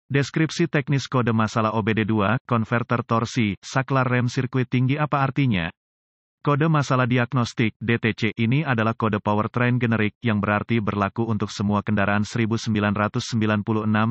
Deskripsi teknis kode masalah OBD2, konverter torsi, saklar rem sirkuit tinggi apa artinya? Kode masalah diagnostik (DTC) ini adalah kode powertrain generik yang berarti berlaku untuk semua kendaraan 1996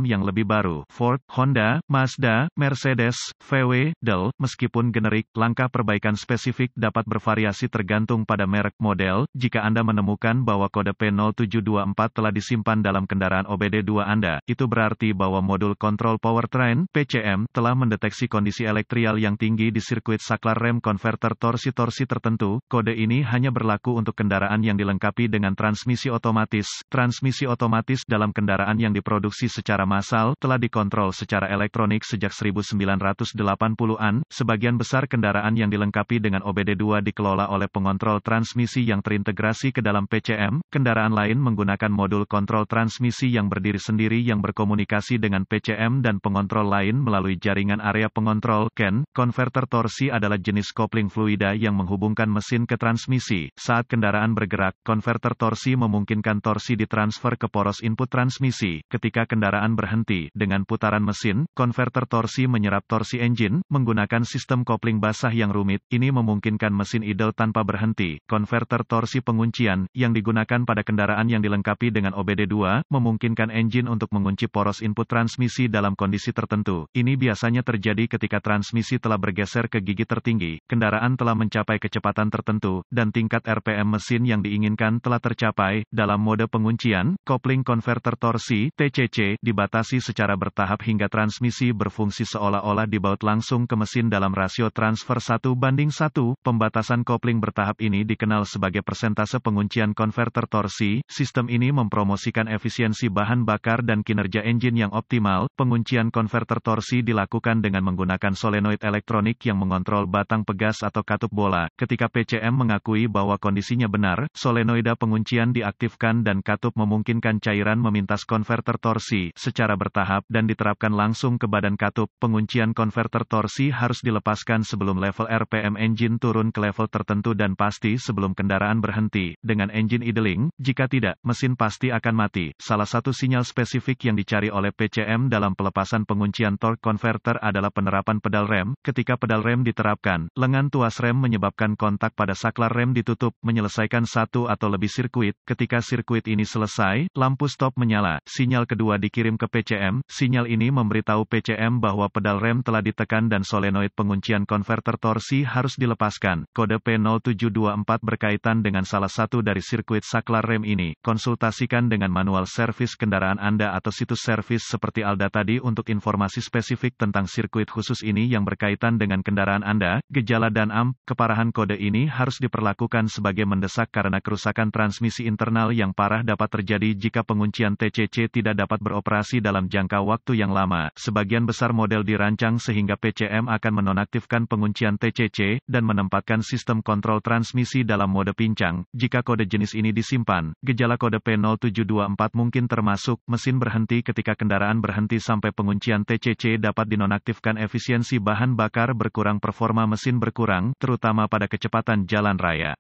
yang lebih baru, Ford, Honda, Mazda, Mercedes, VW, Dell. Meskipun generik, langkah perbaikan spesifik dapat bervariasi tergantung pada merek model. Jika Anda menemukan bahwa kode P0724 telah disimpan dalam kendaraan OBD2 Anda, itu berarti bahwa modul kontrol powertrain (PCM) telah mendeteksi kondisi elektrial yang tinggi di sirkuit saklar rem konverter torsi tertentu. Kode ini hanya berlaku untuk kendaraan yang dilengkapi dengan transmisi otomatis. Transmisi otomatis dalam kendaraan yang diproduksi secara massal telah dikontrol secara elektronik sejak 1980-an. Sebagian besar kendaraan yang dilengkapi dengan OBD2 dikelola oleh pengontrol transmisi yang terintegrasi ke dalam PCM. Kendaraan lain menggunakan modul kontrol transmisi yang berdiri sendiri yang berkomunikasi dengan PCM dan pengontrol lain melalui jaringan area pengontrol (CAN). Konverter torsi adalah jenis kopling fluida yang menghubungkan mesin ke transmisi. Saat kendaraan bergerak, konverter torsi memungkinkan torsi ditransfer ke poros input transmisi. Ketika kendaraan berhenti, dengan putaran mesin, konverter torsi menyerap torsi engine, menggunakan sistem kopling basah yang rumit. Ini memungkinkan mesin idle tanpa berhenti. Konverter torsi penguncian, yang digunakan pada kendaraan yang dilengkapi dengan OBD2, memungkinkan engine untuk mengunci poros input transmisi dalam kondisi tertentu. Ini biasanya terjadi ketika transmisi telah bergeser ke gigi tertinggi, kendaraan telah mencapai kecepatan tertentu, dan tingkat RPM mesin yang diinginkan telah tercapai. Dalam mode penguncian, kopling konverter torsi (TCC) dibatasi secara bertahap hingga transmisi berfungsi seolah-olah dibaut langsung ke mesin dalam rasio transfer 1:1. Pembatasan kopling bertahap ini dikenal sebagai persentase penguncian konverter torsi. Sistem ini mempromosikan efisiensi bahan bakar dan kinerja engine yang optimal. Penguncian konverter torsi dilakukan dengan menggunakan solenoid elektronik yang mengontrol batang pegas atau katup bola. Ketika PCM mengakui bahwa kondisinya benar, solenoida penguncian diaktifkan dan katup memungkinkan cairan memintas konverter torsi secara bertahap dan diterapkan langsung ke badan katup. Penguncian konverter torsi harus dilepaskan sebelum level RPM engine turun ke level tertentu dan pasti sebelum kendaraan berhenti. Dengan engine idling, jika tidak, mesin pasti akan mati. Salah satu sinyal spesifik yang dicari oleh PCM dalam pelepasan penguncian torque converter adalah penerapan pedal rem. Ketika pedal rem diterapkan, lengan tuas rem menyebabkan kontak pada saklar rem ditutup, menyelesaikan satu atau lebih sirkuit. Ketika sirkuit ini selesai, lampu stop menyala. Sinyal kedua dikirim ke PCM. Sinyal ini memberitahu PCM bahwa pedal rem telah ditekan dan solenoid penguncian konverter torsi harus dilepaskan. Kode P0724 berkaitan dengan salah satu dari sirkuit saklar rem ini. Konsultasikan dengan manual servis kendaraan Anda atau situs servis seperti Alda tadi untuk informasi spesifik tentang sirkuit khusus ini yang berkaitan dengan kendaraan Anda. Gejala dan keparahan kode ini harus diperlakukan sebagai mendesak karena kerusakan transmisi internal yang parah dapat terjadi jika penguncian TCC tidak dapat beroperasi dalam jangka waktu yang lama. Sebagian besar model dirancang sehingga PCM akan menonaktifkan penguncian TCC dan menempatkan sistem kontrol transmisi dalam mode pincang. Jika kode jenis ini disimpan, gejala kode P0724 mungkin termasuk mesin berhenti ketika kendaraan berhenti sampai penguncian TCC dapat dinonaktifkan, efisiensi bahan bakar berkurang, performa mesin berkurang, terutama pada kecepatan jalan raya.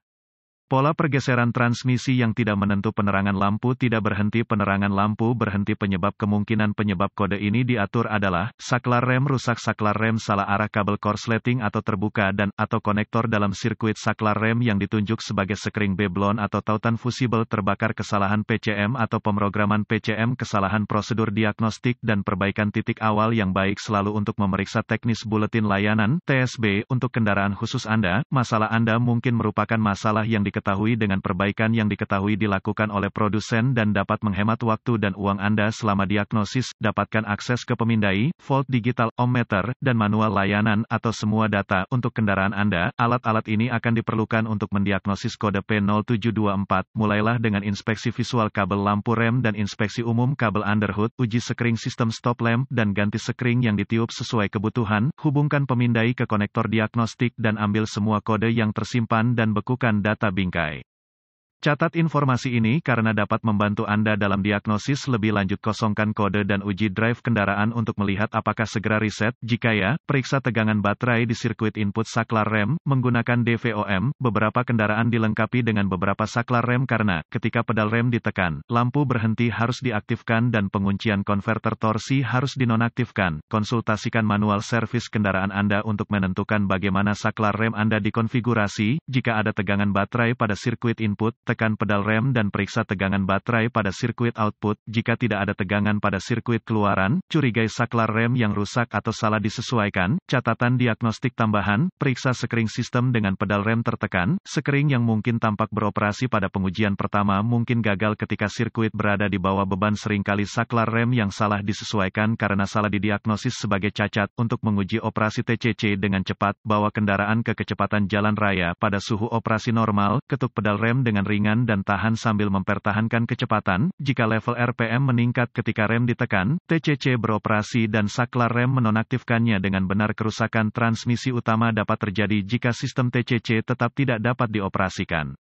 Pola pergeseran transmisi yang tidak menentu, penerangan lampu tidak berhenti, penerangan lampu berhenti. Penyebab kemungkinan penyebab kode ini diatur adalah saklar rem rusak, saklar rem salah arah, kabel korsleting atau terbuka dan atau konektor dalam sirkuit saklar rem yang ditunjuk sebagai sekring beblon atau tautan fusibel terbakar, kesalahan PCM atau pemrograman PCM, kesalahan prosedur diagnostik dan perbaikan. Titik awal yang baik selalu untuk memeriksa teknis buletin layanan (TSB) untuk kendaraan khusus Anda. Masalah Anda mungkin merupakan masalah yang diketahui dengan perbaikan yang diketahui dilakukan oleh produsen dan dapat menghemat waktu dan uang Anda selama diagnosis. Dapatkan akses ke pemindai, volt digital, ohmmeter, dan manual layanan atau semua data untuk kendaraan Anda. Alat-alat ini akan diperlukan untuk mendiagnosis kode P0724. Mulailah dengan inspeksi visual kabel lampu rem dan inspeksi umum kabel underhood, uji sekring sistem stop lamp dan ganti sekring yang ditiup sesuai kebutuhan. Hubungkan pemindai ke konektor diagnostik dan ambil semua kode yang tersimpan dan bekukan data bingkai. Catat informasi ini karena dapat membantu Anda dalam diagnosis lebih lanjut. Kosongkan kode dan uji drive kendaraan untuk melihat apakah segera reset. Jika ya, periksa tegangan baterai di sirkuit input saklar rem menggunakan DVOM. Beberapa kendaraan dilengkapi dengan beberapa saklar rem karena ketika pedal rem ditekan, lampu berhenti harus diaktifkan dan penguncian konverter torsi harus dinonaktifkan. Konsultasikan manual servis kendaraan Anda untuk menentukan bagaimana saklar rem Anda dikonfigurasi. Jika ada tegangan baterai pada sirkuit input, tekan pedal rem dan periksa tegangan baterai pada sirkuit output. Jika tidak ada tegangan pada sirkuit keluaran, curigai saklar rem yang rusak atau salah disesuaikan. Catatan diagnostik tambahan, periksa sekring sistem dengan pedal rem tertekan. Sekring yang mungkin tampak beroperasi pada pengujian pertama mungkin gagal ketika sirkuit berada di bawah beban. Seringkali saklar rem yang salah disesuaikan karena salah didiagnosis sebagai cacat. Untuk menguji operasi TCC dengan cepat, bawa kendaraan ke kecepatan jalan raya pada suhu operasi normal, ketuk pedal rem dengan ringan dan tahan sambil mempertahankan kecepatan. Jika level RPM meningkat ketika rem ditekan, TCC beroperasi dan saklar rem menonaktifkannya dengan benar. Kerusakan transmisi utama dapat terjadi jika sistem TCC tetap tidak dapat dioperasikan.